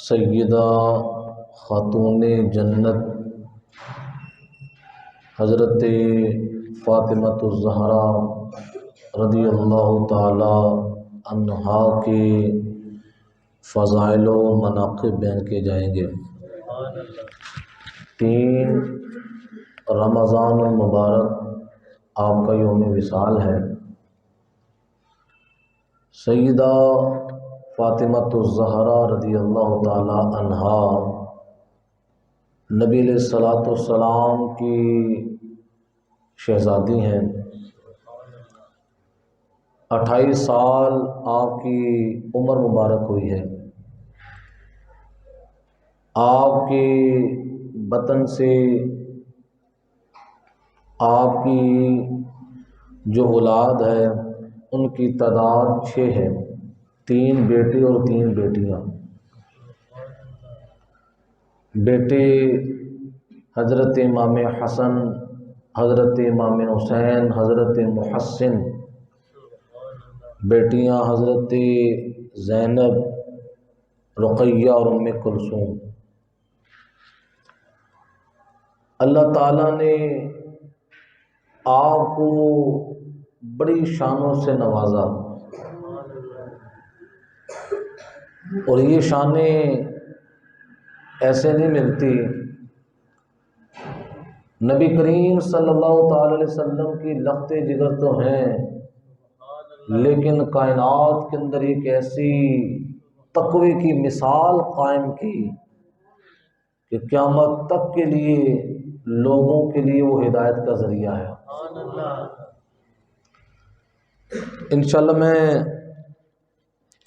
سیدہ خاتون جنت حضرت فاطمۃ الزہرا رضی اللہ تعالی عنہا کے فضائل و مناقب بیان کیے جائیں گے۔ 3 رمضان المبارک آپ کا یوم وصال ہے۔ سیدہ فاطمۃ الزہرا رضی اللہ تعالی عنہا نبی علیہ الصلوۃ والسلام کی شہزادی ہیں۔ 28 سال آپ کی عمر مبارک ہوئی ہے۔ آپ کے بطن سے آپ کی جو اولاد ہے ان کی تعداد 6 ہے، 3 بیٹے اور 3 بیٹیاں۔ بیٹے حضرت امام حسن، حضرت امام حسین، حضرت محسن، بیٹیاں حضرت زینب، رقیہ اور ام کلثوم۔ اللہ تعالیٰ نے آپ کو بڑی شانوں سے نوازا، اور یہ شانیں ایسے نہیں ملتی۔ نبی کریم صلی اللہ تعالی علیہ وسلم کی لخت جگر تو ہیں، لیکن کائنات کے اندر ایک ایسی تقوی کی مثال قائم کی کہ قیامت تک کے لیے لوگوں کے لیے وہ ہدایت کا ذریعہ ہے۔ انشاءاللہ میں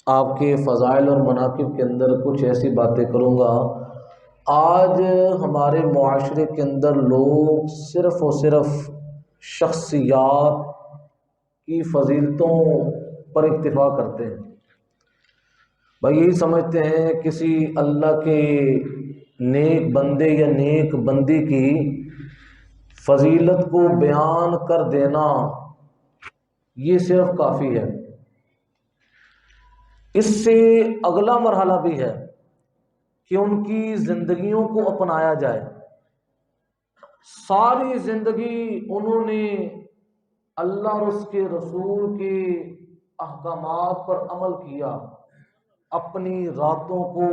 آپ کے فضائل اور مناقب کے اندر کچھ ایسی باتیں کروں گا۔ آج ہمارے معاشرے کے اندر لوگ صرف اور صرف شخصیات کی فضیلتوں پر اکتفا کرتے ہیں۔ بھائی یہی سمجھتے ہیں کسی اللہ کے نیک بندے یا نیک بندی کی فضیلت کو بیان کر دینا یہ صرف کافی ہے۔ اس سے اگلا مرحلہ بھی ہے کہ ان کی زندگیوں کو اپنایا جائے۔ ساری زندگی انہوں نے اللہ اور اس کے رسول کے احکامات پر عمل کیا، اپنی راتوں کو،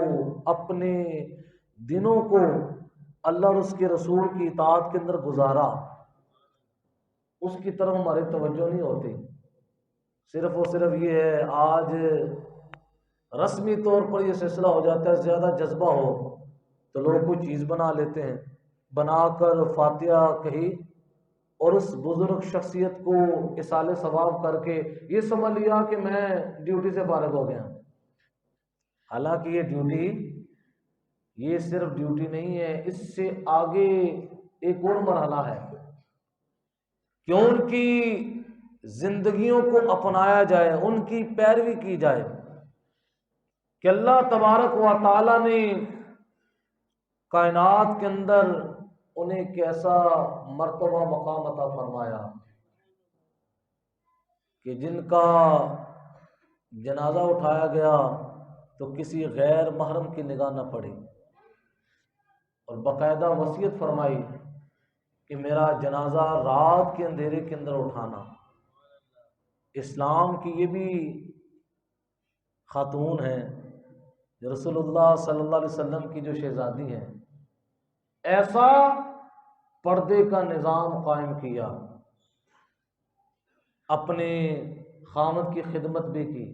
اپنے دنوں کو اللہ اور اس کے رسول کی اطاعت کے اندر گزارا۔ اس کی طرف ہماری توجہ نہیں ہوتی، صرف اور صرف یہ ہے آج رسمی طور پر یہ سلسلہ ہو جاتا ہے، زیادہ جذبہ ہو تو لوگ کوئی چیز بنا لیتے ہیں، بنا کر فاتحہ کہی اور اس بزرگ شخصیت کو اصال ثواب کر کے یہ سمجھ لیا کہ میں ڈیوٹی سے فارغ ہو گیا۔ حالانکہ یہ ڈیوٹی، یہ صرف ڈیوٹی نہیں ہے، اس سے آگے ایک اور مرحلہ ہے کہ ان کی زندگیوں کو اپنایا جائے، ان کی پیروی کی جائے کہ اللہ تبارک و تعالی نے کائنات کے اندر انہیں کیسا مرتبہ مقام عطا فرمایا کہ جن کا جنازہ اٹھایا گیا تو کسی غیر محرم کی نگاہ نہ پڑی، اور باقاعدہ وصیت فرمائی کہ میرا جنازہ رات کے اندھیرے کے اندر اٹھانا۔ اسلام کی یہ بھی خاتون ہیں جو رسول اللہ صلی اللہ علیہ وسلم کی جو شہزادی ہیں، ایسا پردے کا نظام قائم کیا، اپنے خاوند کی خدمت بھی کی،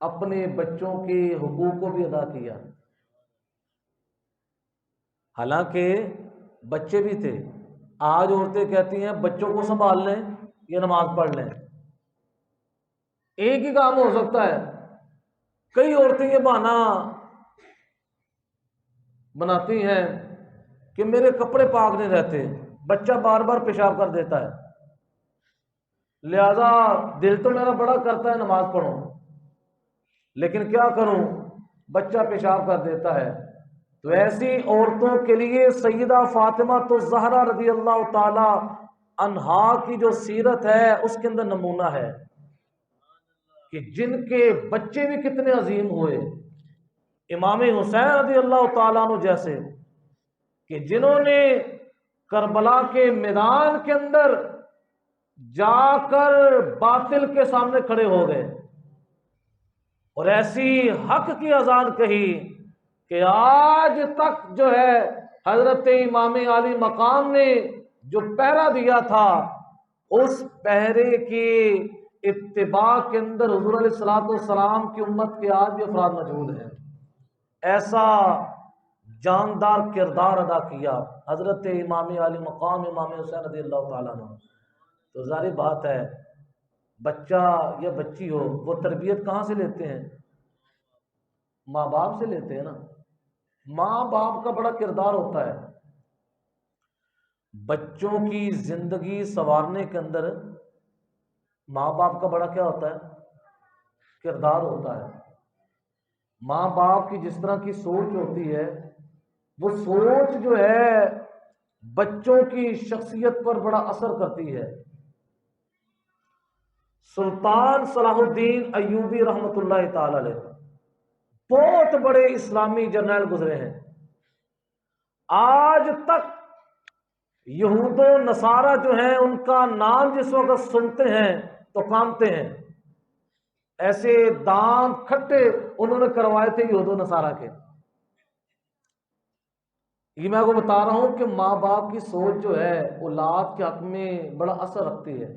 اپنے بچوں کے حقوق کو بھی ادا کیا۔ حالانکہ بچے بھی تھے، آج عورتیں کہتی ہیں بچوں کو سنبھال لیں یا نماز پڑھ لیں، ایک ہی کام ہو سکتا ہے۔ کئی عورتیں یہ بہانہ بناتی ہیں کہ میرے کپڑے پاک نہیں رہتے، بچہ بار بار پیشاب کر دیتا ہے، لہذا دل تو میرا بڑا کرتا ہے نماز پڑھوں، لیکن کیا کروں، بچہ پیشاب کر دیتا ہے۔ تو ایسی عورتوں کے لیے سیدہ فاطمہ الزہرا رضی اللہ تعالی عنہا کی جو سیرت ہے اس کے اندر نمونہ ہے کہ جن کے بچے بھی کتنے عظیم ہوئے، امام حسین رضی اللہ تعالیٰ عنہ جیسے کہ جنہوں نے کربلا کے میدان کے اندر جا کر باطل کے سامنے کھڑے ہو گئے اور ایسی حق کی اذان کہی کہ آج تک جو ہے حضرت امام علی مقام نے جو پہرا دیا تھا اس پہرے کی اتباع کے اندر حضور علیہ الصلوۃ والسلام کی امت کے آج بھی افراد موجود ہیں. ایسا جاندار کردار ادا کیا حضرت امام علی مقام امام حسین رضی اللہ تعالیٰ عنہ. تو ظاہر بات ہے بچہ یا بچی ہو وہ تربیت کہاں سے لیتے ہیں؟ ماں باپ سے لیتے ہیں نا. ماں باپ کا بڑا کردار ہوتا ہے بچوں کی زندگی سنوارنے کے اندر. ماں باپ کا بڑا کیا ہوتا ہے؟ کردار ہوتا ہے. ماں باپ کی جس طرح کی سوچ ہوتی ہے وہ سوچ جو ہے بچوں کی شخصیت پر بڑا اثر کرتی ہے. سلطان صلاح الدین ایوبی رحمۃ اللہ تعالی علیہ بہت بڑے اسلامی جرنیل گزرے ہیں. آج تک یہود و نصارہ جو ہیں ان کا نام جس وقت سنتے ہیں تو کانپتے ہیں. ایسے دانت کھٹے انہوں نے کروائے تھے یہود و نصارہ کے. یہ میں آپ کو بتا رہا ہوں کہ ماں باپ کی سوچ جو ہے اولاد کے حق میں بڑا اثر رکھتی ہے.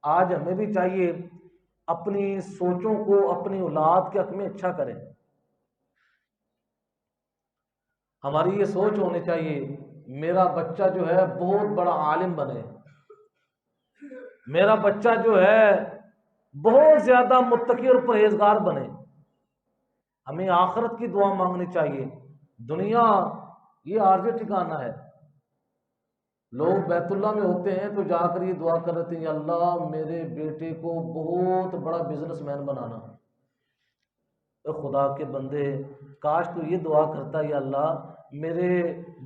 آج ہمیں بھی چاہیے اپنی سوچوں کو اپنی اولاد کے حق میں اچھا کریں. ہماری یہ سوچ ہونی چاہیے میرا بچہ جو ہے بہت بڑا عالم بنے, میرا بچہ جو ہے بہت زیادہ متقی اور پرہیزگار بنے. ہمیں آخرت کی دعا مانگنی چاہیے. دنیا یہ عارضی ٹھکانہ ہے. لوگ بیت اللہ میں ہوتے ہیں تو جا کر یہ دعا کر رہے تھے یا اللہ میرے بیٹے کو بہت بڑا بزنس مین بنانا. اے خدا کے بندے کاش تو یہ دعا کرتا یا اللہ میرے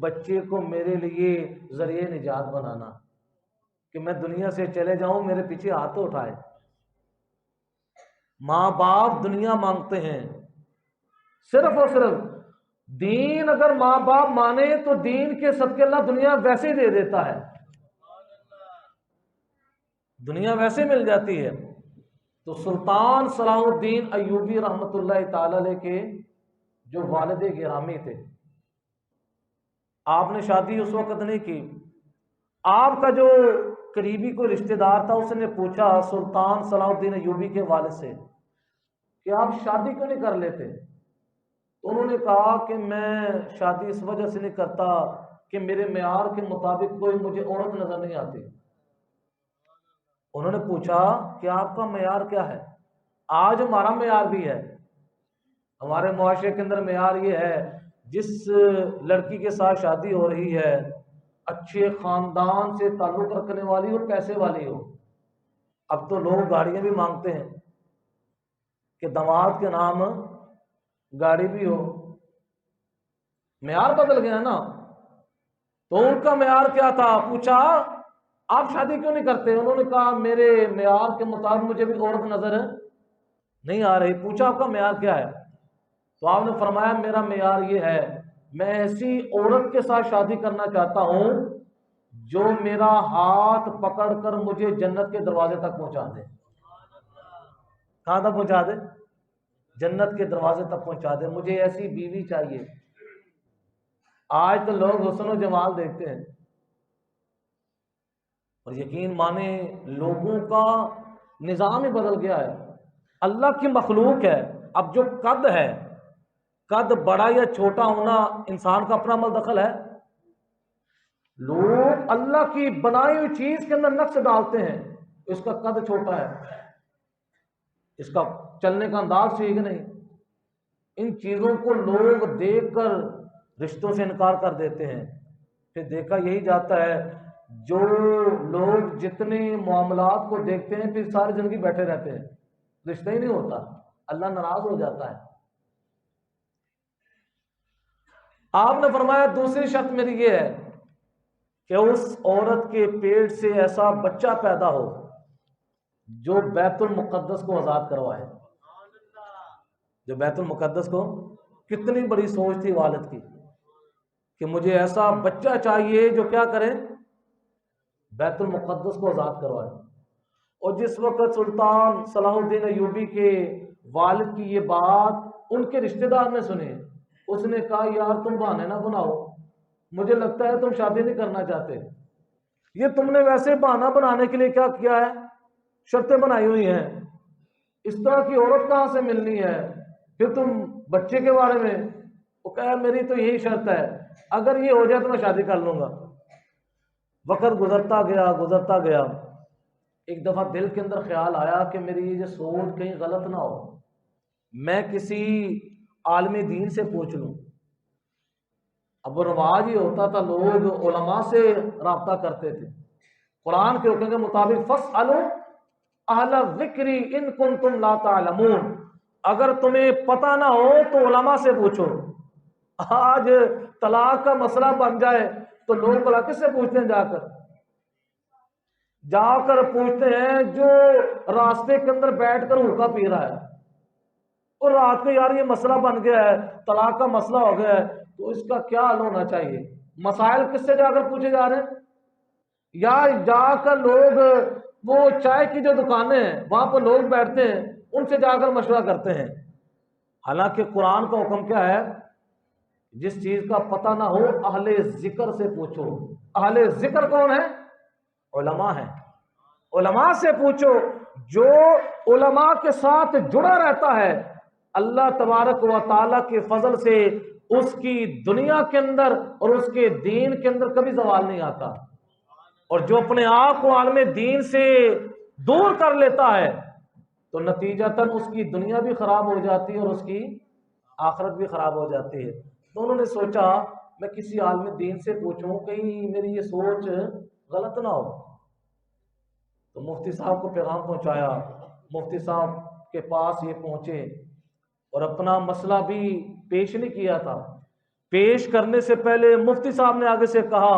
بچے کو میرے لیے ذریعہ نجات بنانا کہ میں دنیا سے چلے جاؤں میرے پیچھے ہاتھ اٹھائے. ماں باپ دنیا مانگتے ہیں صرف اور صرف. دین اگر ماں باپ مانے تو دین کے صدقے اللہ دنیا ویسے ہی دے دیتا ہے, دنیا ویسے مل جاتی ہے. تو سلطان صلاح الدین ایوبی رحمۃ اللہ تعالی علیہ کے جو والد گرامی تھے, آپ نے شادی اس وقت نہیں کی. آپ کا جو قریبی کوئی رشتہ دار تھا اس نے پوچھا سلطان صلاح الدین ایوبی کے والد سے کہ آپ شادی کیوں نہیں کر لیتے؟ تو انہوں نے کہا کہ میں شادی اس وجہ سے نہیں کرتا کہ میرے معیار کے مطابق کوئی مجھے عورت نظر نہیں آتی. انہوں نے پوچھا کہ آپ کا معیار کیا ہے؟ آج ہمارا معیار بھی ہے. ہمارے معاشرے کے اندر معیار یہ ہے جس لڑکی کے ساتھ شادی ہو رہی ہے اچھے خاندان سے تعلق رکھنے والی اور پیسے والی ہو. اب تو لوگ گاڑیاں بھی مانگتے ہیں کہ داماد کے نام گاڑی بھی ہو. معیار بدل گیا نا. تو ان کا معیار کیا تھا؟ پوچھا آپ شادی کیوں نہیں کرتے؟ انہوں نے کہا میرے معیار کے مطابق مجھے بھی عورت نظر نہیں آ رہی. پوچھا آپ کا معیار کیا ہے؟ تو آپ نے فرمایا میرا معیار یہ ہے میں ایسی عورت کے ساتھ شادی کرنا چاہتا ہوں جو میرا ہاتھ پکڑ کر مجھے جنت کے دروازے تک پہنچا دے. کہاں تک پہنچا دے؟ جنت کے دروازے تک پہنچا دے. مجھے ایسی بیوی چاہیے. آج تو لوگ حسن و جمال دیکھتے ہیں اور یقین مانے لوگوں کا نظام ہی بدل گیا ہے. اللہ کی مخلوق ہے. اب جو قد ہے, قد بڑا یا چھوٹا ہونا انسان کا اپنا عمل دخل ہے. لوگ اللہ کی بنائی ہوئی چیز کے اندر نقص ڈالتے ہیں. اس کا قد چھوٹا ہے, اس کا چلنے کا انداز ٹھیک نہیں. ان چیزوں کو لوگ دیکھ کر رشتوں سے انکار کر دیتے ہیں. پھر دیکھا یہی جاتا ہے جو لوگ جتنے معاملات کو دیکھتے ہیں پھر ساری زندگی بیٹھے رہتے ہیں, رشتہ ہی نہیں ہوتا. اللہ ناراض ہو جاتا ہے. آپ نے فرمایا دوسری شرط میری یہ ہے کہ اس عورت کے پیٹ سے ایسا بچہ پیدا ہو جو بیت المقدس کو آزاد کروائے, جو بیت المقدس کو کتنی بڑی سوچ تھی والد کی کہ مجھے ایسا بچہ چاہیے جو کیا کرے، بیت المقدس کو آزاد کروائے۔ اور جس وقت سلطان صلاح الدین ایوبی کے والد کی یہ بات ان کے رشتہ دار نے سنی، اس نے کہا یار تم بہانے نہ بناؤ، مجھے لگتا ہے تم شادی نہیں کرنا چاہتے، یہ تم نے ویسے بہانہ بنانے کے لیے کیا کیا ہے، شرطیں بنائی ہوئی ہیں، اس طرح کی عورت کہاں سے ملنی ہے، پھر تم بچے کے بارے میں۔ وہ کہا میری تو یہی شرط ہے، اگر یہ ہو جائے تو میں شادی کر لوں گا۔ وقت گزرتا گیا گزرتا گیا، ایک دفعہ دل کے اندر خیال آیا کہ میری یہ سوچ کہیں غلط نہ ہو، میں کسی عالم دین سے پوچھ لوں۔ اب وہ رواج ہی ہوتا تھا، لوگ علماء سے رابطہ کرتے تھے۔ قرآن کے حکم کے مطابق فاسألوا اہل الذکر ان کنتم لا تعلمون، اگر تمہیں پتہ نہ ہو تو علماء سے پوچھو۔ آج طلاق کا مسئلہ بن جائے تو لوگ بلا کس سے پوچھتے ہیں، جا کر پوچھتے ہیں جو راستے کے اندر بیٹھ کر ہوکا پی رہا ہے، اور رات کو یار یہ مسئلہ بن گیا ہے، طلاق کا مسئلہ ہو گیا ہے، تو اس کا کیا حل ہونا چاہیے۔ مسائل کس سے جا کر پوچھے جا رہے ہیں، یا جا کر لوگ وہ چائے کی جو دکانیں ہیں وہاں پر لوگ بیٹھتے ہیں ان سے جا کر مشورہ کرتے ہیں۔ حالانکہ قرآن کا حکم کیا ہے، جس چیز کا پتہ نہ ہو اہل ذکر سے پوچھو۔ اہل ذکر کون ہے؟ علماء ہیں، علماء سے پوچھو۔ جو علماء کے ساتھ جڑا رہتا ہے اللہ تبارک و تعالیٰ کے فضل سے اس کی دنیا کے اندر اور اس کے دین کے اندر کبھی زوال نہیں آتا، اور جو اپنے آپ کو عالم دین سے دور کر لیتا ہے تو نتیجتاً اس کی دنیا بھی خراب ہو جاتی ہے اور اس کی آخرت بھی خراب ہو جاتی ہے۔ تو انہوں نے سوچا میں کسی عالم دین سے پوچھوں، کہیں میری یہ سوچ غلط نہ ہو۔ تو مفتی صاحب کو پیغام پہنچایا، مفتی صاحب کے پاس یہ پہنچے اور اپنا مسئلہ بھی پیش نہیں کیا تھا۔ پیش کرنے سے پہلے مفتی صاحب نے آگے سے کہا،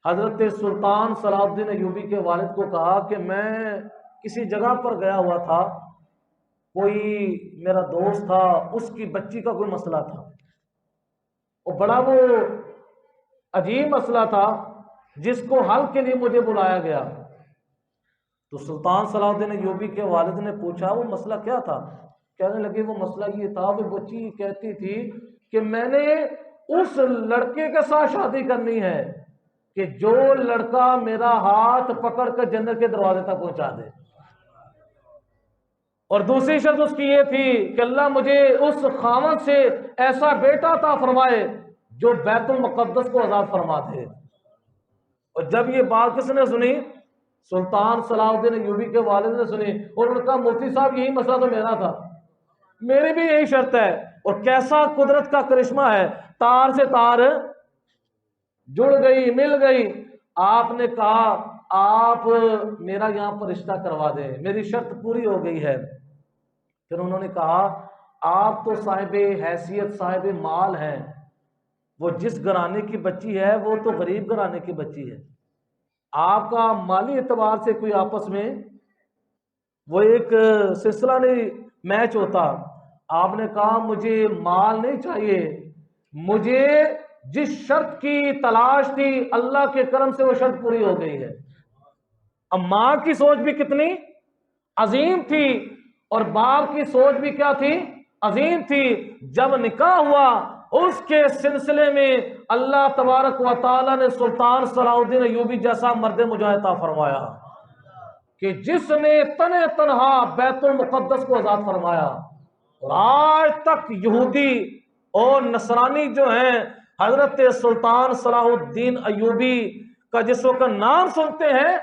حضرت سلطان صلاح الدین ایوبی کے والد کو کہا کہ میں کسی جگہ پر گیا ہوا تھا، کوئی میرا دوست تھا، اس کی بچی کا کوئی مسئلہ تھا، اور بڑا وہ عجیب مسئلہ تھا جس کو حل کے لیے مجھے بلایا گیا۔ تو سلطان صلاح الدین ایوبی کے والد نے پوچھا وہ مسئلہ کیا تھا؟ کہنے لگے وہ مسئلہ یہ تھا، وہ بچی کہتی تھی کہ میں نے اس لڑکے کے ساتھ شادی کرنی ہے کہ جو لڑکا میرا ہاتھ پکڑ کر جنت کے دروازے تک پہنچا دے، اور دوسری شرط اس کی یہ تھی کہ اللہ مجھے اس خاوند سے ایسا بیٹا عطا فرمائے جو بیت المقدس کو آزاد فرما دے۔ اور جب یہ بات کس نے سنی؟ سلطان صلاح الدین ایوبی کے والد نے سنی، اور ان کا مفتی صاحب یہی مسئلہ تو میرا تھا، میری بھی یہی شرط ہے۔ اور کیسا قدرت کا کرشمہ ہے، تار سے تار جڑ گئی، مل گئی۔ آپ نے کہا آپ میرا یہاں پر رشتہ کروا دیں، میری شرط پوری ہو گئی ہے۔ پھر انہوں نے کہا آپ تو صاحب حیثیت صاحب مال ہیں، وہ جس گھرانے کی بچی ہے وہ تو غریب گھرانے کی بچی ہے، آپ کا مالی اعتبار سے کوئی آپس میں وہ ایک سلسلہ نہیں میچ ہوتا۔ آپ نے کہا مجھے مال نہیں چاہیے، مجھے جس شرط کی تلاش تھی اللہ کے کرم سے وہ شرط پوری ہو گئی ہے۔ اب ماں کی سوچ بھی کتنی عظیم تھی اور باپ کی سوچ بھی کیا تھی؟ عظیم تھی۔ جب نکاح ہوا اس کے سلسلے میں اللہ تبارک و تعالیٰ نے سلطان صلاح الدین ایوبی جیسا مرد مجاہد عطا فرمایا کہ جس نے تنہ تنہا بیت المقدس کو آزاد فرمایا، اور آج تک یہودی اور نصرانی جو ہیں حضرت سلطان صلاح الدین ایوبی کا جس وقت نام سنتے ہیں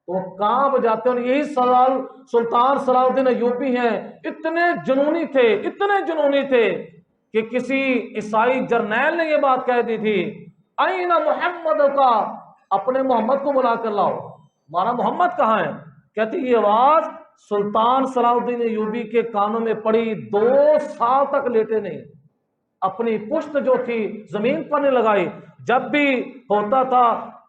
وہ کانپ جاتے ہیں۔ اور یہی سوال سلطان صلاح الدین ایوبی ہیں، اتنے جنونی تھے، اتنے جنونی تھے کہ کسی عیسائی جرنیل نے یہ بات کہہ دی تھی، این محمد کا، اپنے محمد کو بلا کر لاؤ، ہمارا محمد کہاں ہے؟ کہتی یہ آواز سلطان صلاح الدین ایوبی کے کانوں میں پڑی، 2 سال تک لیٹے نہیں، اپنی پشت جو تھی زمین پر نہیں لگائی۔ جب بھی ہوتا تھا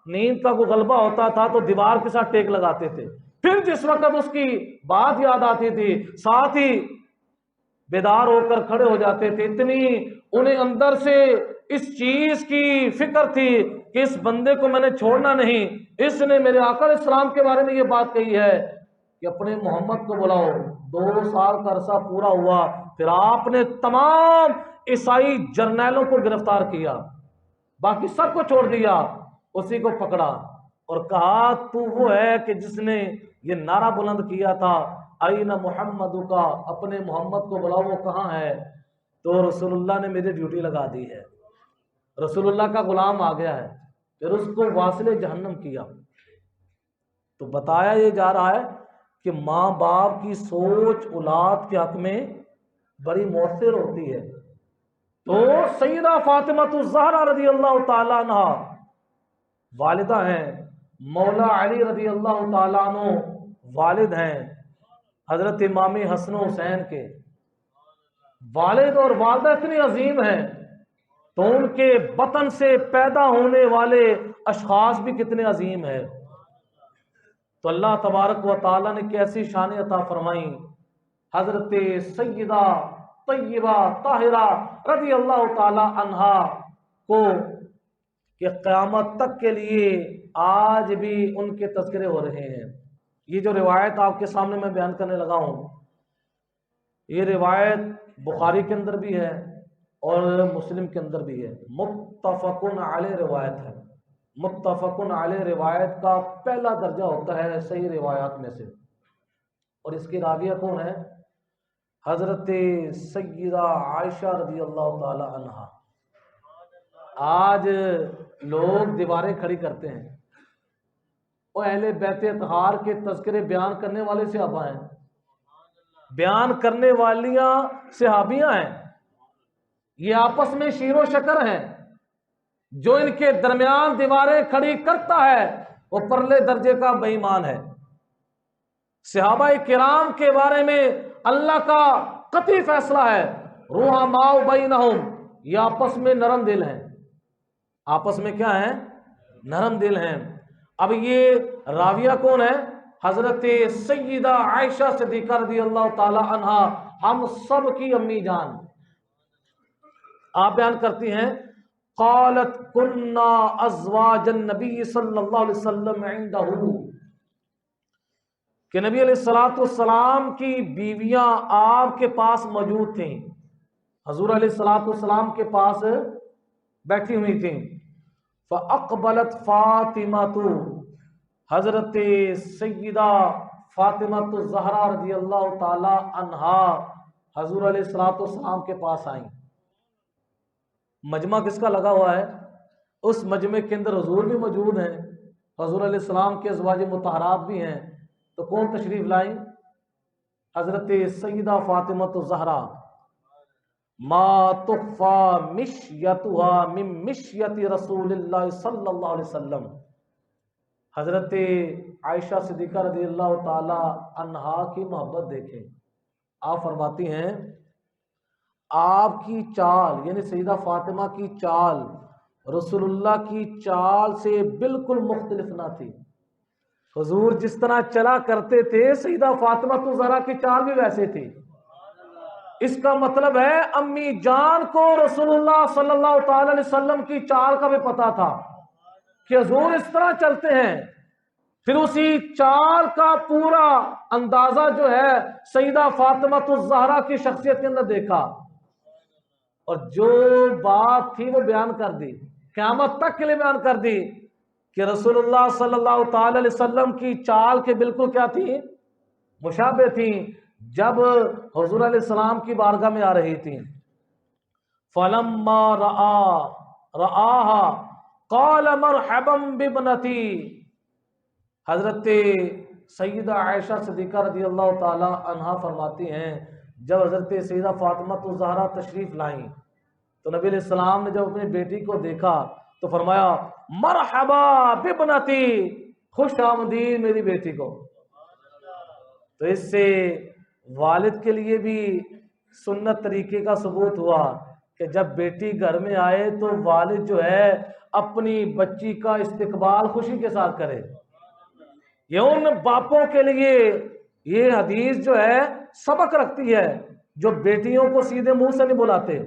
نیند کا کوئی غلبہ ہوتا تھا تو دیوار کے ساتھ ٹیک لگاتے تھے، پھر جس وقت اس کی بات یاد آتی تھی ساتھ ہی بیدار ہو کر کھڑے ہو جاتے تھے، اتنی انہیں اندر سے اس چیز کی فکر تھی کہ اس بندے کو میں نے چھوڑنا نہیں، اس نے میرے آقا علیہ السلام کے بارے میں یہ بات کہی ہے کہ اپنے محمد کو بلاؤ۔ 2 سال کا عرصہ پورا ہوا، پھر آپ نے تمام عیسائی جرنیلوں کو گرفتار کیا، باقی سب کو چھوڑ دیا، اسی کو پکڑا اور کہا تو وہ ہے کہ جس نے یہ نعرہ بلند کیا تھا این محمد کا، اپنے محمد کو بلاؤ، وہ کہاں ہے؟ تو رسول اللہ نے میری ڈیوٹی لگا دی ہے، رسول اللہ کا غلام آ گیا ہے، پھر اس کو واصل جہنم کیا۔ تو بتایا یہ جا رہا ہے کہ ماں باپ کی سوچ اولاد کے حق میں بڑی مؤثر ہوتی ہے۔ تو سیدہ فاطمہ الزہرا رضی اللہ تعالیٰ عنہ والدہ ہیں، مولا علی رضی اللہ تعالیٰ عنہ والد ہیں، حضرت امام حسن و حسین کے والد اور والدہ اتنی عظیم ہیں، تو ان کے بطن سے پیدا ہونے والے اشخاص بھی کتنے عظیم ہیں۔ تو اللہ تبارک و تعالیٰ نے کیسی شان عطا فرمائی حضرت سیدہ طیبہ طاہرہ رضی اللہ تعالی عنہا کو کہ قیامت تک کے لیے آج بھی ان کے تذکرے ہو رہے ہیں۔ یہ جو روایت آپ کے سامنے میں بیان کرنے لگا ہوں، یہ روایت بخاری کے اندر بھی ہے اور مسلم کے اندر بھی ہے، متفقن علیہ روایت ہے۔ متفقن علیہ روایت کا پہلا درجہ ہوتا ہے صحیح روایات میں سے، اور اس کی راویہ کون ہے؟ حضرت سیدہ عائشہ رضی اللہ تعالی عنہا۔ آج لوگ دیواریں کھڑی کرتے ہیں، وہ اہل بیت اطہار کے تذکرے بیان کرنے والے صحابہ ہیں، بیان کرنے والیاں صحابیاں ہیں، یہ آپس میں شیر و شکر ہیں۔ جو ان کے درمیان دیواریں کھڑی کرتا ہے وہ پرلے درجے کا بے ایمان ہے۔ صحابہ کرام کے بارے میں اللہ کا قطعی فیصلہ ہے، رحماء بینہم، یہ آپس میں نرم دل ہیں، آپس میں کیا ہیں؟ نرم دل ہیں۔ اب یہ راویہ کون ہے؟ حضرت سیدہ عائشہ صدیقہ رضی اللہ تعالی عنہا، ہم سب کی امی جان۔ آپ بیان کرتی ہیں قالت کنا ازواج النبی صلی اللہ علیہ وسلم عندہ، کہ نبی علیہ الصلوۃ والسلام کی بیویاں آپ کے پاس موجود تھیں، حضور علیہ الصلوۃ والسلام کے پاس بیٹھی ہوئی تھیں۔ فاقبلت فاطمہ، حضرت سیدہ فاطمہ الزہرا رضی اللہ تعالی عنہا حضور علیہ الصلوۃ والسلام کے پاس آئیں۔ مجمع کس کا لگا ہوا ہے؟ اس مجمع کے اندر حضور بھی موجود ہیں، حضور علیہ السلام کے ازواج مطہرات بھی ہیں، تو کون تشریف لائیں؟ حضرت سیدہ فاطمہ الزہرا، ما تخفى مشیتها من مشیت رسول اللہ صلی اللہ علیہ وسلم۔ حضرت عائشہ صدیقہ رضی اللہ تعالی عنہا کی محبت دیکھیں، آپ فرماتی ہیں آپ کی چال، یعنی سیدہ فاطمہ کی چال رسول اللہ کی چال سے بالکل مختلف نہ تھی۔ حضور جس طرح چلا کرتے تھے سیدہ فاطمہ الزہرا کی چال بھی ویسے تھی۔ اس کا مطلب ہے امی جان کو رسول اللہ صلی اللہ تعالی علیہ وسلم کی چال کا بھی پتا تھا کہ حضور اس طرح چلتے ہیں، پھر اسی چال کا پورا اندازہ جو ہے سیدہ فاطمہ الزہرا کی شخصیت کے اندر دیکھا، اور جو بات تھی وہ بیان کر دی، قیامت تک کے لیے بیان کر دی کہ رسول اللہ صلی اللہ تعالی علیہ وسلم کی چال کے بالکل کیا تھی؟ مشابہ تھی جب حضور علیہ السلام کی بارگاہ میں آ رہی تھی۔ فلما رآها قال مرحبا بابنتی، حضرت سیدہ عائشہ صدیقہ رضی اللہ تعالی عنہا فرماتی ہیں جب حضرت سیدہ فاطمہ الزہرا تشریف لائیں تو نبی علیہ السلام نے جب اپنی بیٹی کو دیکھا تو فرمایا مرحبا بابنتی، خوش آمدید میری بیٹی کو۔ تو اس سے والد کے لیے بھی سنت طریقے کا ثبوت ہوا کہ جب بیٹی گھر میں آئے تو والد جو ہے اپنی بچی کا استقبال خوشی کے ساتھ کرے۔ یہ ان باپوں کے لیے یہ حدیث جو ہے سبق رکھتی ہے جو بیٹیوں کو سیدھے منہ سے نہیں بلاتے،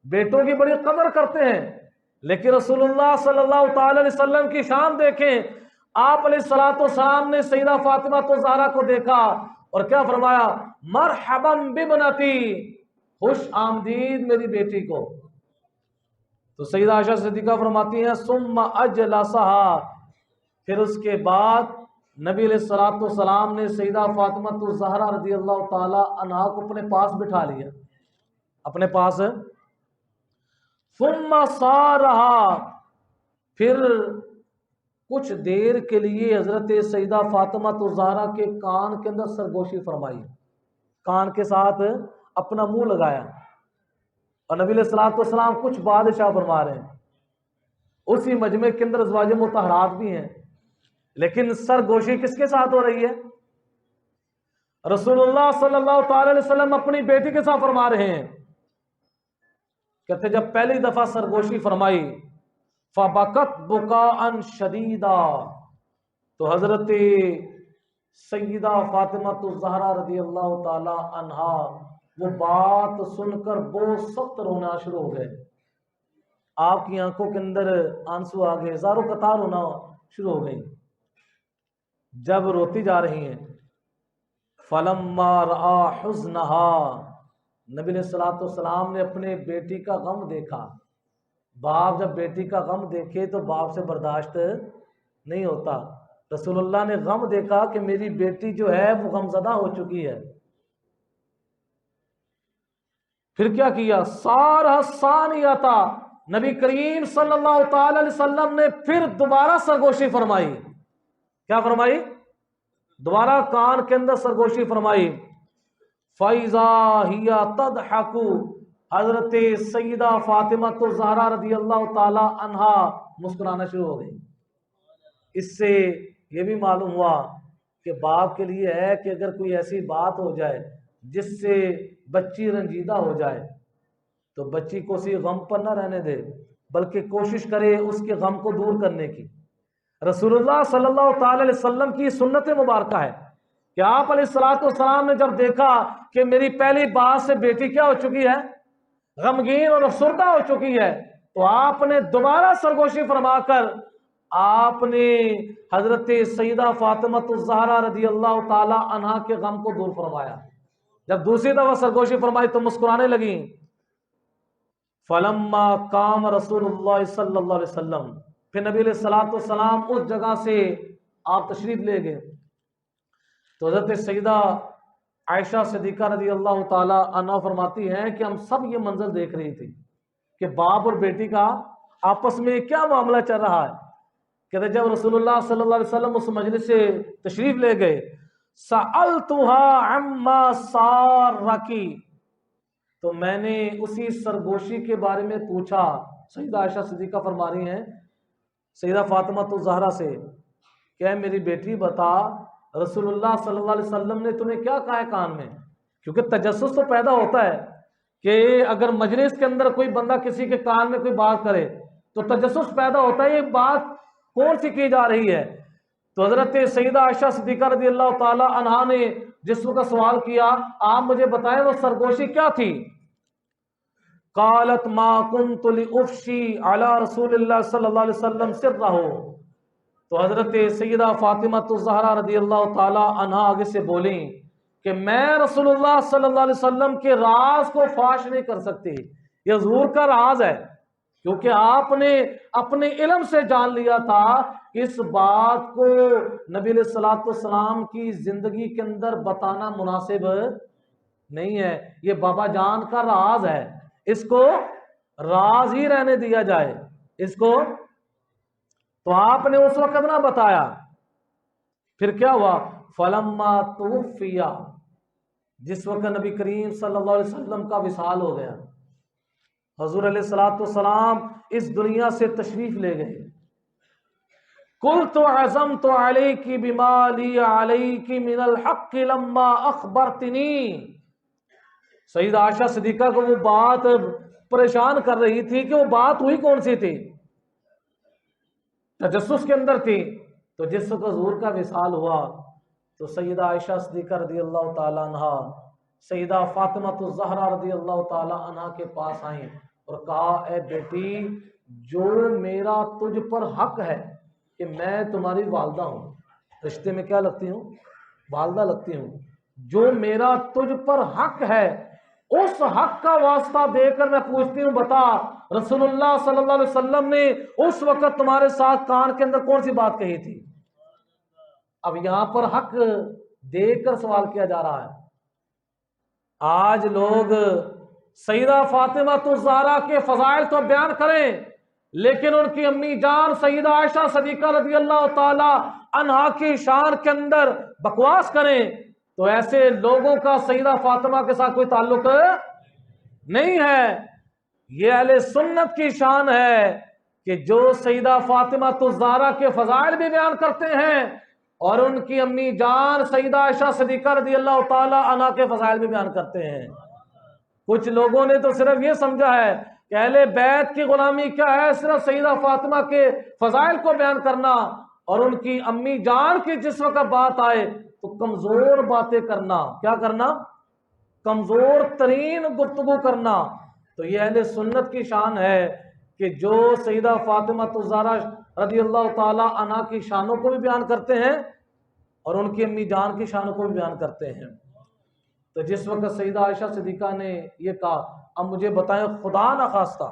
بیٹوں کی بڑی قدر کرتے ہیں، لیکن رسول اللہ صلی اللہ تعالی علیہ وسلم کی شان دیکھیں، آپ علیہ الصلوۃ والسلام نے سیدہ فاطمہ الزہرا کو دیکھا اور کیا فرمایا؟ مرحبا بابنتی، خوش آمدید میری بیٹی کو۔ تو سیدہ عائشہ صدیقہ فرماتی ہیں ثم اجلسها، پھر اس کے بعد نبی علیہ الصلوۃ والسلام نے سیدہ فاطمہ الزہرا رضی اللہ تعالی عنہا کو اپنے پاس بٹھا لیا، اپنے پاس۔ ثم صارها، پھر کچھ دیر کے لیے حضرت سیدہ فاطمہ الزہرا کے کان کے اندر سرگوشی فرمائی، کان کے ساتھ اپنا منہ لگایا، اور نبی علیہ الصلوۃ والسلام کچھ بادشاہ فرما رہے ہیں، اسی مجمع کے اندر ازواج مطہرات بھی ہیں، لیکن سرگوشی کس کے ساتھ ہو رہی ہے؟ رسول اللہ صلی اللہ تعالی علیہ وسلم اپنی بیٹی کے ساتھ فرما رہے ہیں۔ کہتے جب پہلی دفعہ سرگوشی فرمائی فبکت بکاء شدیدا، تو حضرت سیدہ فاطمہ الزہرا رضی اللہ تعالی عنہا وہ بات سن کر بہت سخت رونا شروع ہو گئے، آپ کی آنکھوں کے اندر آنسو آ گئے، زاروں قطار رونا شروع ہو گئی۔ جب روتی جا رہی ہیں فلما رأى حزنها، نبی علیہ الصلوۃ والسلام نے اپنے بیٹی کا غم دیکھا۔ باپ جب بیٹی کا غم دیکھے تو باپ سے برداشت نہیں ہوتا، رسول اللہ نے غم دیکھا کہ میری بیٹی جو ہے وہ غمزدہ ہو چکی ہے، پھر کیا کیا؟ سارہ ثانیتا، نبی کریم صلی اللہ تعالی علیہ وسلم نے پھر دوبارہ سرگوشی فرمائی۔ کیا فرمائی؟ دوبارہ کان کے اندر سرگوشی فرمائی۔ فَإِذَا هِيَ تَضْحَكُ، حضرت سیدہ فاطمہ الزہرا رضی اللہ تعالی عنہا مسکرانا شروع ہو گئی۔ اس سے یہ بھی معلوم ہوا کہ باپ کے لیے ہے کہ اگر کوئی ایسی بات ہو جائے جس سے بچی رنجیدہ ہو جائے تو بچی کو اسی غم پر نہ رہنے دے، بلکہ کوشش کرے اس کے غم کو دور کرنے کی۔ رسول اللہ صلی اللہ تعالی علیہ وسلم کی سنت مبارکہ ہے کہ آپ علیہ الصلوۃ والسلام نے جب دیکھا کہ میری پہلی بات سے بیٹی کیا ہو چکی ہے؟ غمگین اور افسردہ ہو چکی ہے، تو آپ نے دوبارہ سرگوشی فرما کر آپ نے حضرت سیدہ فاطمہ الزہرا رضی اللہ تعالی عنہا کے غم کو دور فرمایا۔ جب دوسری دفعہ سرگوشی فرمائی تو مسکرانے لگیں۔ فلما قام رسول اللہ صلی اللہ علیہ وسلم، پھر نبی علیہ الصلوۃ والسلام اس جگہ سے آپ تشریف لے گئے، تو حضرت سیدہ عائشہ صدیقہ رضی اللہ تعالی عنہا فرماتی ہیں کہ ہم سب یہ منظر دیکھ رہی تھی کہ باپ اور بیٹی کا آپس میں کیا معاملہ چل رہا ہے۔ کہتے جب رسول اللہ صلی اللہ علیہ وسلم اس مجلس سے تشریف لے گئے، سألتها عما سارکی، تو میں نے اسی سرگوشی کے بارے میں پوچھا۔ سیدہ عائشہ صدیقہ فرما رہی ہیں سیدہ فاطمہ الزہرا سے کہ اے میری بیٹی بتا رسول اللہ صلی اللہ علیہ وسلم نے تمہیں کیا کہا ہے کان میں؟ کیونکہ تجسس تو پیدا ہوتا ہے کہ اگر مجلس کے اندر کوئی بندہ کسی کے کان میں کوئی بات کرے تو تجسس پیدا ہوتا ہے، یہ بات کون سی کی جا رہی ہے۔ تو حضرت سیدہ عائشہ صدیقہ رضی اللہ تعالی عنہا نے جس کا سوال کیا آپ مجھے بتائیں وہ سرگوشی کیا تھی؟ قالت ما كنت لأفشی علی رسول اللہ صلی اللہ علیہ وسلم سرہ، تو حضرت سیدہ فاطمہ الزہرا رضی اللہ تعالی عنہا آگے سے بولیں کہ میں رسول اللہ صلی اللہ علیہ وسلم کے راز کو فاش نہیں کر سکتی، یہ حضور کا راز ہے، کیونکہ آپ نے اپنے علم سے جان لیا تھا کہ اس بات کو نبی علیہ الصلوۃ والسلام کی زندگی کے اندر بتانا مناسب نہیں ہے، یہ بابا جان کا راز ہے، اس کو راز ہی رہنے دیا جائے اس کو۔ تو آپ نے اس وقت نہ بتایا، پھر کیا ہوا؟ فلما توفی، جس وقت نبی کریم صلی اللہ علیہ وسلم کا وصال ہو گیا، حضور علیہ الصلوۃ والسلام اس دنیا سے تشریف لے گئے، قلت عزمت علیک بما لی علیک من الحق لما اخبرتنی، سیدہ عائشہ صدیقہ کو وہ بات پریشان کر رہی تھی کہ وہ بات ہوئی کون سی تھی، تجسس کے اندر تھی۔ تو جس وقت حضور کا وصال ہوا تو سیدہ عائشہ صدیقہ رضی اللہ تعالی عنہا سیدہ فاطمہ الزہرا رضی اللہ تعالی عنہ کے پاس آئیں اور کہا اے بیٹی جو میرا تجھ پر حق ہے کہ میں تمہاری والدہ ہوں، رشتے میں کیا لگتی ہوں؟ والدہ لگتی ہوں، جو میرا تجھ پر حق ہے اس حق کا واسطہ دے کر میں پوچھتی ہوں بتا رسول اللہ صلی اللہ علیہ وسلم نے اس وقت تمہارے ساتھ کان کے اندر کون سی بات کہی تھی؟ اب یہاں پر حق دے کر سوال کیا جا رہا ہے۔ آج لوگ سیدہ فاطمہ الزہرا کے فضائل تو بیان کریں لیکن ان کی امی جان سیدہ عائشہ صدیقہ رضی اللہ تعالی عنہا کی شان کے اندر بکواس کریں تو ایسے لوگوں کا سیدہ فاطمہ کے ساتھ کوئی تعلق نہیں ہے۔ یہ اہل سنت کی شان ہے کہ جو سیدہ فاطمہ الزہرا کے فضائل بھی بیان کرتے ہیں اور ان کی امی جان سیدہ عائشہ صدیقہ رضی اللہ تعالی عنہا کے فضائل بھی بیان کرتے ہیں۔ کچھ لوگوں نے تو صرف یہ سمجھا ہے کہ اہل بیت کی غلامی کیا ہے، صرف سیدہ فاطمہ کے فضائل کو بیان کرنا اور ان کی امی جان کی جس وقت بات آئے تو کمزور باتیں کرنا، کیا کرنا؟ کمزور ترین گفتگو کرنا۔ تو یہ اہل سنت کی شان ہے کہ جو سیدہ فاطمہ الزہرا رضی اللہ تعالی عنہا کی شانوں کو بھی بیان کرتے ہیں اور ان کی امی جان کی شانوں کو بھی بیان کرتے ہیں۔ تو جس وقت سیدہ عائشہ صدیقہ نے یہ کہا اب مجھے بتائیں خدا نہ خواستہ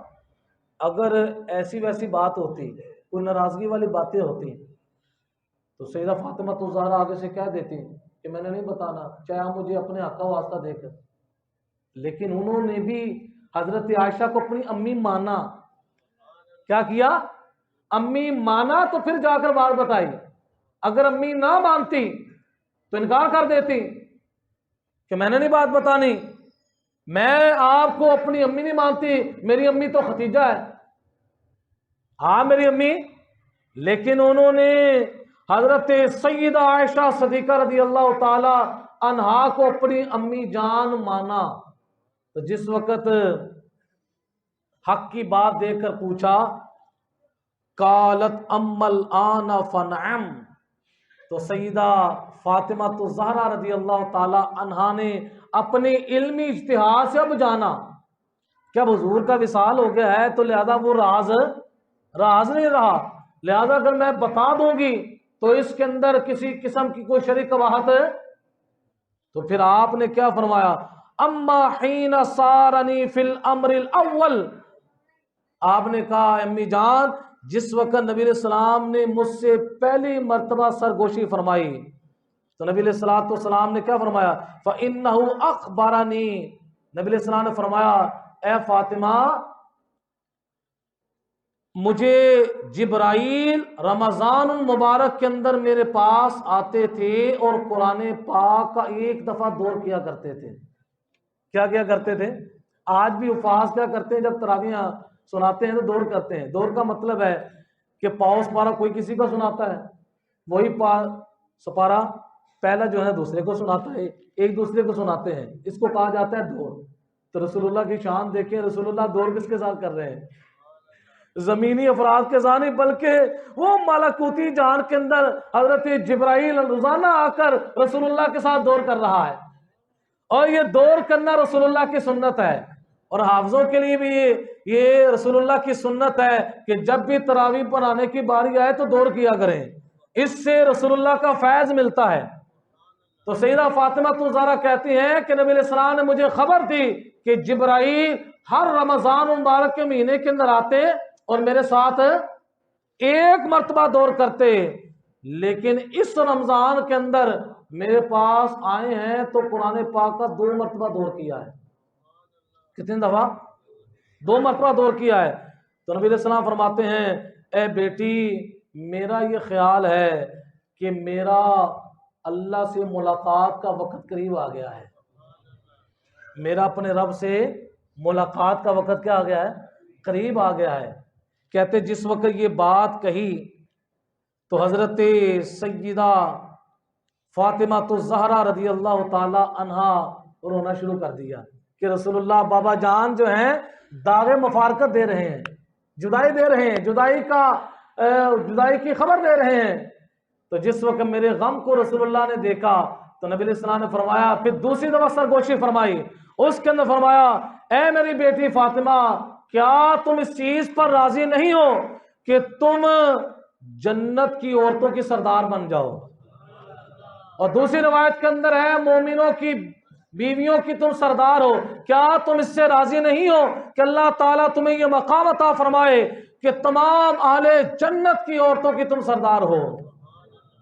اگر ایسی ویسی بات ہوتی، کوئی ناراضگی والی باتیں ہوتی تو سیدہ فاطمہ الزہرا آگے سے کہہ دیتی کہ میں نے نہیں بتانا، چاہے آپ مجھے اپنے حق کا واسطہ دے کر۔ لیکن انہوں نے بھی حضرت عائشہ کو اپنی امی مانا۔ کیا کیا؟ امی مانا تو پھر جا کر بات بتائی۔ اگر امی نہ مانتی تو انکار کر دیتی کہ میں نے نہیں بات بتانی، میں آپ کو اپنی امی نہیں مانتی، میری امی تو ختیجہ ہے، ہاں میری امی۔ لیکن انہوں نے حضرت سیدہ عائشہ صدیقہ رضی اللہ تعالی عنہا کو اپنی امی جان مانا۔ تو جس وقت حق کی بات دیکھ کر پوچھا قالت اما الآن فنعم، تو سیدہ فاطمہ الزہرا رضی اللہ تعالی عنہا نے اپنے علمی اجتہاد سے اب جانا کہ اب حضور کا وصال ہو گیا ہے تو لہذا وہ راز نہیں رہا، لہذا اگر میں بتا دوں گی تو اس کے اندر کسی قسم کی کوئی شرعی قباحت ہے۔ تو پھر آپ نے کیا فرمایا؟ اما حین سارنی فی الامر الاول، آپ نے کہا امی جان جس وقت نبی علیہ السلام نے مجھ سے پہلی مرتبہ سرگوشی فرمائی تو نبی علیہ السلام نے کیا فرمایا؟ فَإِنَّهُ أَخْبَرَنِي، نبی علیہ السلام نے فرمایا اے فاطمہ مجھے جبرائیل رمضان المبارک کے اندر میرے پاس آتے تھے اور قرآن پاک کا ایک دفعہ دور کیا کرتے تھے۔ کیا کیا کرتے تھے؟ آج بھی حفاظ کیا کرتے ہیں جب تراویحاں سناتے ہیں تو دور کرتے ہیں۔ دور کا مطلب ہے کہ پاؤ سپارہ کوئی کسی کا سناتا ہے، وہی سپارہ پہلا جو ہے دوسرے کو سناتا ہے، ایک دوسرے کو سناتے ہیں، اس کو کہا جاتا ہے دور۔ تو رسول اللہ کی شان دیکھیں، رسول اللہ دور کس کے ساتھ کر رہے ہیں؟ زمینی افراد کے ساتھ نہیں بلکہ وہ ملکوتی جہان کے اندر حضرت جبرائیل روزانہ آ کر رسول اللہ کے ساتھ دور کر رہا ہے، اور یہ دور کرنا رسول اللہ کی سنت ہے۔ اور حافظوں کے لیے بھی یہ رسول اللہ کی سنت ہے کہ جب بھی تراویح پڑھانے کی باری آئے تو دور کیا کریں، اس سے رسول اللہ کا فیض ملتا ہے۔ تو سیدہ فاطمہ الزہرا کہتی ہیں کہ نبی علیہ السلام نے مجھے خبر دی کہ جبرائیل ہر رمضان مبارک کے مہینے کے اندر آتے اور میرے ساتھ ایک مرتبہ دور کرتے، لیکن اس رمضان کے اندر میرے پاس آئے ہیں تو قرآن پاک کا 2 مرتبہ دور کیا ہے۔ کتنی دفعہ؟ 2 مرتبہ دور کیا ہے۔ تو نبی علیہ السلام فرماتے ہیں اے بیٹی میرا یہ خیال ہے کہ میرا اللہ سے ملاقات کا وقت قریب آ گیا ہے، میرا اپنے رب سے ملاقات کا وقت کیا آ گیا ہے؟ قریب آ گیا ہے۔ کہتے جس وقت یہ بات کہی تو حضرت سیدہ فاطمہ الزہرا رضی اللہ تعالی عنہا رونا شروع کر دیا کہ رسول اللہ بابا جان جو ہیں داغ مفارقت دے رہے ہیں، جدائی دے رہے ہیں، جدائی کی خبر دے رہے ہیں۔ تو جس وقت میرے غم کو رسول اللہ نے دیکھا تو نبی علیہ السلام نے فرمایا، پھر دوسری دفعہ سرگوشی فرمائی، اس کے اندر فرمایا اے میری بیٹی فاطمہ کیا تم اس چیز پر راضی نہیں ہو کہ تم جنت کی عورتوں کی سردار بن جاؤ؟ اور دوسری روایت کے اندر ہے مومنوں کی بیویوں کی تم سردار ہو، کیا تم اس سے راضی نہیں ہو کہ اللہ تعالیٰ تمہیں یہ مقام عطا فرمائے کہ تمام اہل جنت کی عورتوں کی تم سردار ہو؟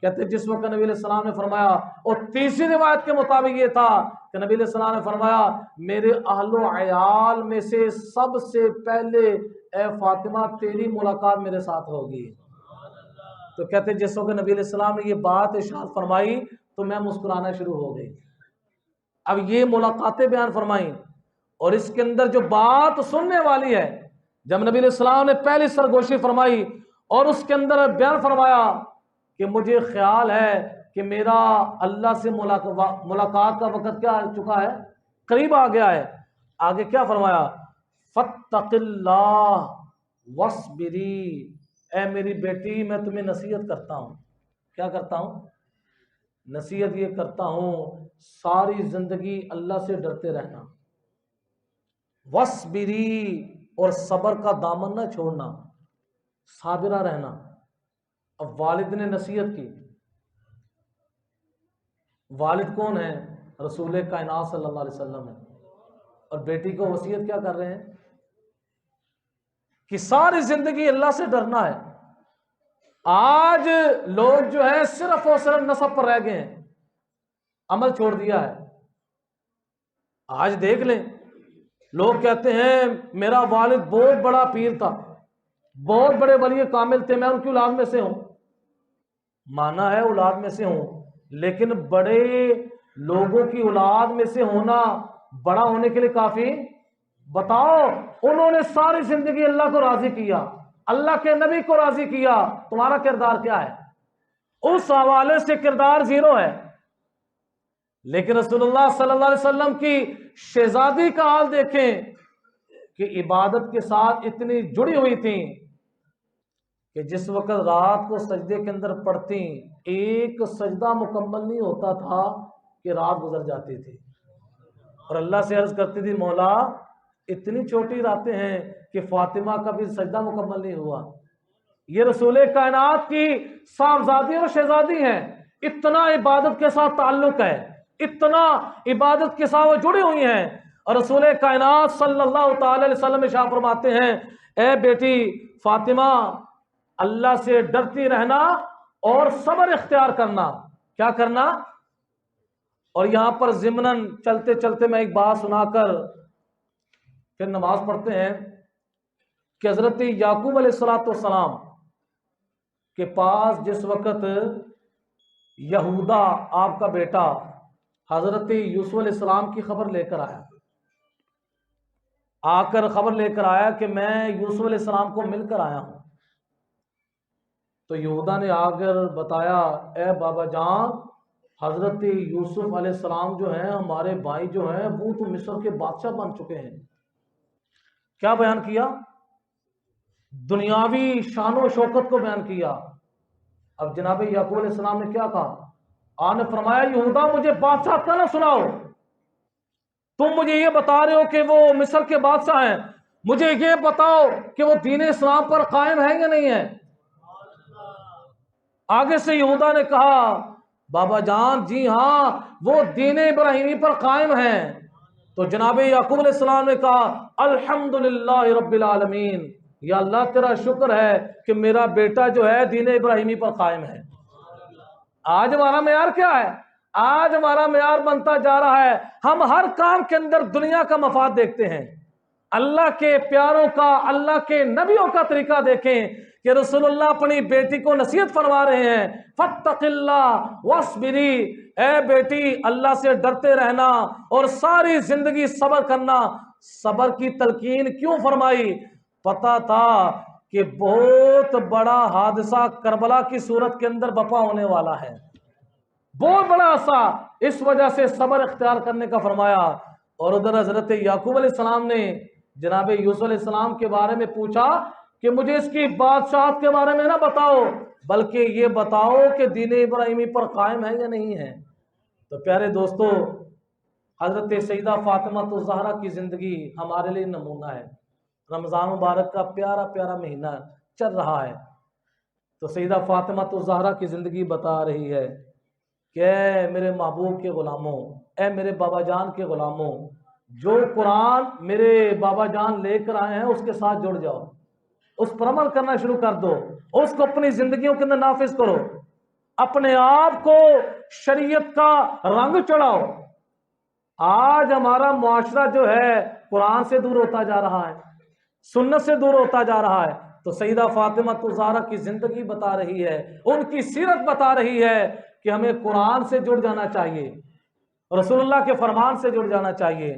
کہتے جس وقت نبی علیہ السلام نے فرمایا، اور تیسری روایت کے مطابق یہ تھا کہ نبی علیہ السلام نے فرمایا میرے اہل و عیال میں سے سب سے پہلے اے فاطمہ تیری ملاقات میرے ساتھ ہوگی۔ تو کہتے جس وقت نبی علیہ السلام نے یہ بات ارشاد فرمائی تو میں مسکرانا شروع ہو گئی۔ اب یہ ملاقاتیں بیان فرمائیں، اور اس کے اندر جو بات سننے والی ہے، جب نبی علیہ السلام نے پہلی سرگوشی فرمائی اور اس کے اندر بیان فرمایا کہ مجھے خیال ہے کہ میرا اللہ سے ملاقات کا وقت کیا آ چکا ہے، قریب آ گیا ہے، آگے کیا فرمایا؟ فاتق اللہ واصبری، اے میری بیٹی میں تمہیں نصیحت کرتا ہوں، کیا کرتا ہوں؟ نصیحت یہ کرتا ہوں ساری زندگی اللہ سے ڈرتے رہنا، واصبری، اور صبر کا دامن نہ چھوڑنا، صابرہ رہنا۔ اب والد نے نصیحت کی، والد کون ہے؟ رسول کائنات صلی اللہ علیہ وسلم ہے، اور بیٹی کو وصیت کیا کر رہے ہیں کہ ساری زندگی اللہ سے ڈرنا ہے۔ آج لوگ جو ہے صرف اور صرف نسب پر رہ گئے ہیں، عمل چھوڑ دیا ہے۔ آج دیکھ لیں لوگ کہتے ہیں میرا والد بہت بڑا پیر تھا، بہت بڑے ولی کامل تھے، میں ان کی اولاد میں سے ہوں۔ مانا ہے اولاد میں سے ہوں، لیکن بڑے لوگوں کی اولاد میں سے ہونا بڑا ہونے کے لیے کافی؟ بتاؤ انہوں نے ساری زندگی اللہ کو راضی کیا، اللہ کے نبی کو راضی کیا، تمہارا کردار کیا ہے؟ اس حوالے سے کردار زیرو ہے۔ لیکن رسول اللہ صلی اللہ علیہ وسلم کی شہزادی کا حال دیکھیں کہ عبادت کے ساتھ اتنی جڑی ہوئی تھیں کہ جس وقت رات کو سجدے کے اندر پڑھتی ایک سجدہ مکمل نہیں ہوتا تھا کہ رات گزر جاتی تھی، اور اللہ سے عرض کرتی تھی مولا اتنی چھوٹی راتیں ہیں کہ فاطمہ کا بھی سجدہ مکمل نہیں ہوا۔ یہ رسول کائنات کی صاحبزادی اور شہزادی ہیں، اتنا عبادت کے ساتھ تعلق ہے، اتنا عبادت کے ساتھ وہ جڑی ہوئی ہیں، اور رسول کائنات صلی اللہ تعالی علیہ وسلم ارشاد فرماتے ہیں اے بیٹی فاطمہ اللہ سے ڈرتی رہنا اور صبر اختیار کرنا۔ کیا کرنا؟ اور یہاں پر ضمناً چلتے چلتے میں ایک بات سنا کر پھر نماز پڑھتے ہیں کہ حضرت یعقوب علیہ السلام کے پاس جس وقت یہودا آپ کا بیٹا حضرت یوسف علیہ السلام کی خبر لے کر آیا، آ کر خبر لے کر آیا کہ میں یوسف علیہ السلام کو مل کر آیا ہوں، تو یہودا نے آ کر بتایا اے بابا جان حضرت یوسف علیہ السلام جو ہیں ہمارے بھائی جو ہیں وہ تو مصر کے بادشاہ بن چکے ہیں۔ کیا بیان کیا؟ دنیاوی شان و شوکت کو بیان کیا۔ اب جناب یعقوب علیہ السلام نے کیا کہا؟ آپ نے فرمایا یہودا مجھے بادشاہ کا نہ سناؤ، تم مجھے یہ بتا رہے ہو کہ وہ مصر کے بادشاہ ہیں، مجھے یہ بتاؤ کہ وہ دین اسلام پر قائم ہے یا نہیں ہے۔ آگے سے یہودا نے کہا بابا جان جی ہاں وہ دین ابراہیمی پر قائم ہیں۔ تو جناب یعقوب علیہ السلام نے کہا الحمدللہ رب العالمین، یا اللہ تیرا شکر ہے کہ میرا بیٹا جو ہے دین ابراہیمی پر قائم ہے۔ آج ہمارا معیار کیا ہے؟ آج ہمارا معیار بنتا جا رہا ہے ہم ہر کام کے اندر دنیا کا مفاد دیکھتے ہیں۔ اللہ کے پیاروں کا، اللہ کے نبیوں کا طریقہ دیکھیں کہ رسول اللہ اپنی بیٹی کو نصیحت فرما رہے ہیں فاتق اللہ واصبری، اے بیٹی اللہ سے ڈرتے رہنا اور ساری زندگی صبر کرنا۔ صبر کی تلقین کیوں فرمائی؟ پتا تھا کہ بہت بڑا حادثہ کربلا کی صورت کے اندر بپا ہونے والا ہے، بہت بڑا حادثہ، اس وجہ سے صبر اختیار کرنے کا فرمایا۔ اور ادھر حضرت یعقوب علیہ السلام نے جناب یوسف علیہ السلام کے بارے میں پوچھا کہ مجھے اس کی بادشاہت کے بارے میں نہ بتاؤ بلکہ یہ بتاؤ کہ دین ابراہیمی پر قائم ہے یا نہیں ہے۔ تو پیارے دوستو، حضرت سیدہ فاطمہ الزہرا کی زندگی ہمارے لیے نمونہ ہے۔ رمضان مبارک کا پیارا پیارا مہینہ چل رہا ہے، تو سیدہ فاطمہ الزہرا کی زندگی بتا رہی ہے کہ اے میرے محبوب کے غلاموں، اے میرے بابا جان کے غلاموں، جو قرآن میرے بابا جان لے کر آئے ہیں اس کے ساتھ جڑ جاؤ، اس پر عمل کرنا شروع کر دو، اس کو اپنی زندگیوں کے اندر نافذ کرو، اپنے آپ کو شریعت کا رنگ چڑھاؤ۔ آج ہمارا معاشرہ جو ہے قرآن سے دور ہوتا جا رہا ہے، سنت سے دور ہوتا جا رہا ہے، تو سیدہ فاطمہ الزہرا کی زندگی بتا رہی ہے، ان کی سیرت بتا رہی ہے کہ ہمیں قرآن سے جڑ جانا چاہیے، رسول اللہ کے فرمان سے جڑ جانا چاہیے۔